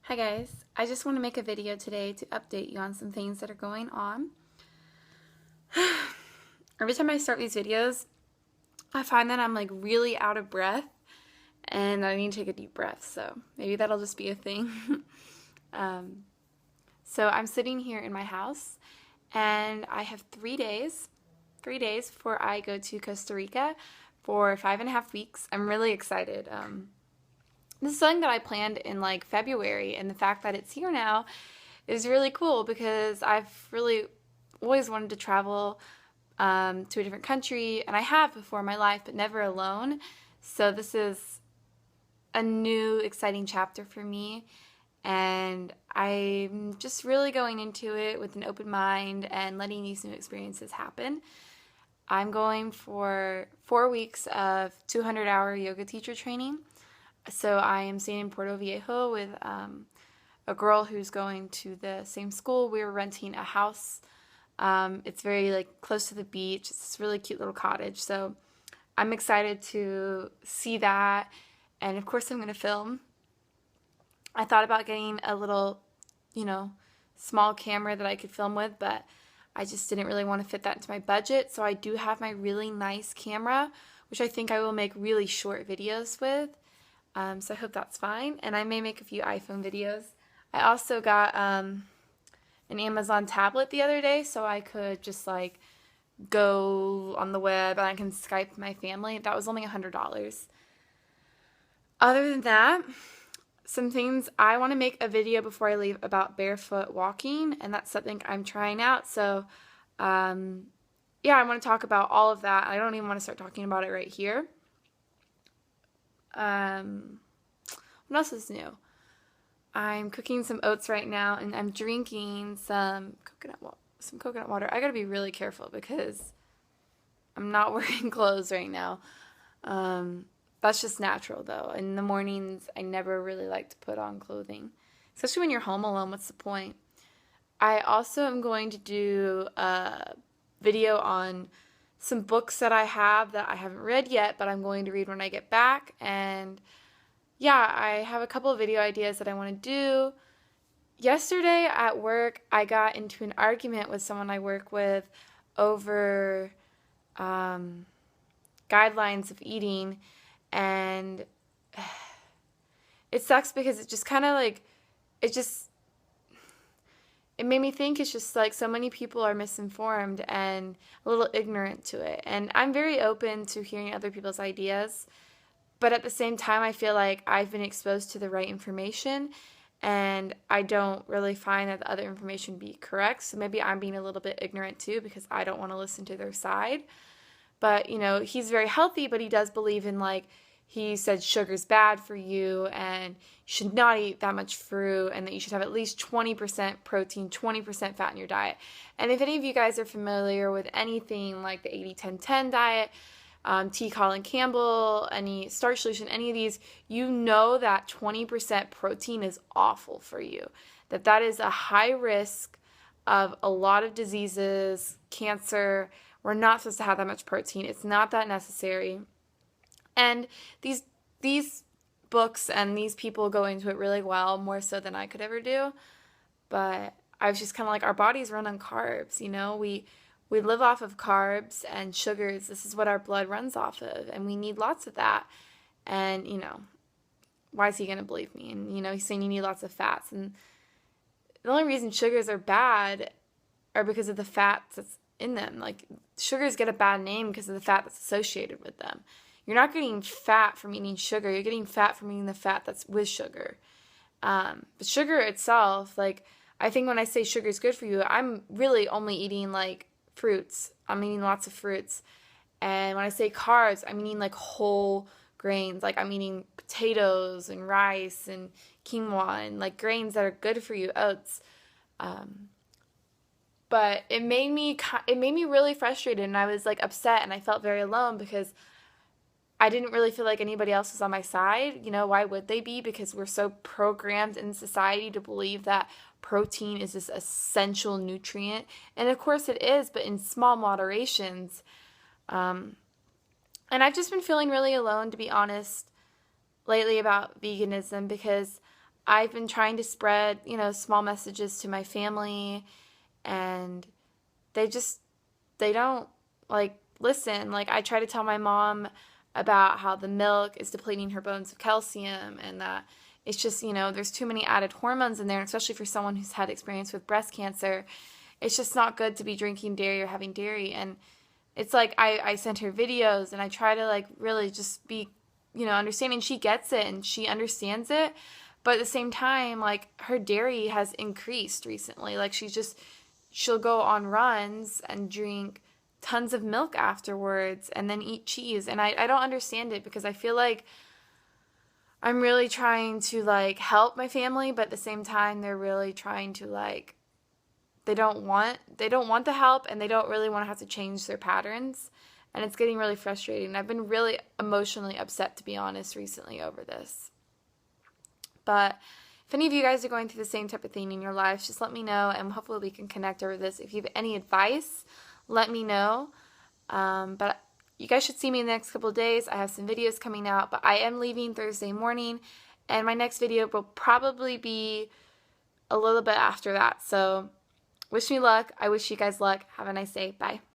Hi guys, I just want to make a video today to update you on some things that are going on. Every time I start these videos, I find that I'm like really out of breath and I need to take a deep breath, so maybe that'll just be a thing. So I'm sitting here in my house and I have 3 days before I go to Costa Rica for 5.5 weeks. I'm really excited. This is something that I planned in like February, and the fact that it's here now is really cool because I've really always wanted to travel to a different country, and I have before in my life, but never alone. So this is a new, exciting chapter for me, and I'm just really going into it with an open mind and letting these new experiences happen. I'm going for 4 weeks of 200-hour yoga teacher training. So I am staying in Puerto Viejo with a girl who's going to the same school. We're renting a house. It's very like close to the beach. It's this really cute little cottage. So I'm excited to see that. And of course I'm going to film. I thought about getting a little, small camera that I could film with, but I just didn't really want to fit that into my budget. So I do have my really nice camera, which I think I will make really short videos with. So I hope that's fine, and I may make a few iPhone videos. I also got an Amazon tablet the other day, so I could just like go on the web and I can Skype my family. That was only $100. Other than that, some things I want to make a video before I leave about barefoot walking, and that's something I'm trying out. So yeah, I want to talk about all of that. I don't even want to start talking about it right here. What else is new? I'm cooking some oats right now, and I'm drinking some coconut water. I gotta be really careful because I'm not wearing clothes right now. That's just natural though. In the mornings, I never really like to put on clothing, especially when you're home alone. What's the point? I also am going to do a video on some books that I haven't read yet, but I'm going to read when I get back. And yeah, I have a couple of video ideas that I want to do. Yesterday at work, I got into an argument with someone I work with over guidelines of eating, and it sucks because it just kind of like, it made me think it's just like so many people are misinformed and a little ignorant to it. And I'm very open to hearing other people's ideas, but at the same time, I feel like I've been exposed to the right information, and I don't really find that the other information be correct. So maybe I'm being a little bit ignorant too because I don't want to listen to their side. But, he's very healthy, but he does believe in like, he said sugar's bad for you and you should not eat that much fruit and that you should have at least 20% protein, 20% fat in your diet. And if any of you guys are familiar with anything like the 80-10-10 diet, T. Colin Campbell, any Starch Solution, any of these, you know that 20% protein is awful for you. That is a high risk of a lot of diseases, cancer. We're not supposed to have that much protein. It's not that necessary. And these books and these people go into it really well, more so than I could ever do. But I was just kind of like, our bodies run on carbs, We live off of carbs and sugars. This is what our blood runs off of, and we need lots of that. And, why is he going to believe me? And, he's saying you need lots of fats. And the only reason sugars are bad are because of the fats that's in them. Like, sugars get a bad name because of the fat that's associated with them. You're not getting fat from eating sugar. You're getting fat from eating the fat that's with sugar. But sugar itself, like, I think when I say sugar is good for you, I'm really only eating, like, fruits. I'm eating lots of fruits. And when I say carbs, I'm eating, like, whole grains. Like, I'm eating potatoes and rice and quinoa and, like, grains that are good for you, oats. But it made me really frustrated, and I was, like, upset, and I felt very alone because I didn't really feel like anybody else was on my side. Why would they be? Because we're so programmed in society to believe that protein is this essential nutrient. And of course it is, but in small moderations. And I've just been feeling really alone, to be honest, lately about veganism because I've been trying to spread, small messages to my family, and they just, they don't like listen. Like, I try to tell my mom about how the milk is depleting her bones of calcium, and that it's just, there's too many added hormones in there, especially for someone who's had experience with breast cancer. It's just not good to be drinking dairy or having dairy. And it's like I sent her videos, and I try to like really just be, understanding. She gets it and she understands it. But at the same time, like, her dairy has increased recently. Like, she'll go on runs and drink tons of milk afterwards and then eat cheese. And I don't understand it, because I feel like I'm really trying to like help my family, but at the same time they're really trying to like, they don't want the help, and they don't really want to have to change their patterns. And it's getting really frustrating. I've been really emotionally upset, to be honest, recently over this. But if any of you guys are going through the same type of thing in your lives, just let me know, and hopefully we can connect over this. If you have any advice, let me know. But you guys should see me in the next couple of days. I have some videos coming out, but I am leaving Thursday morning, and my next video will probably be a little bit after that. So wish me luck. I wish you guys luck. Have a nice day. Bye.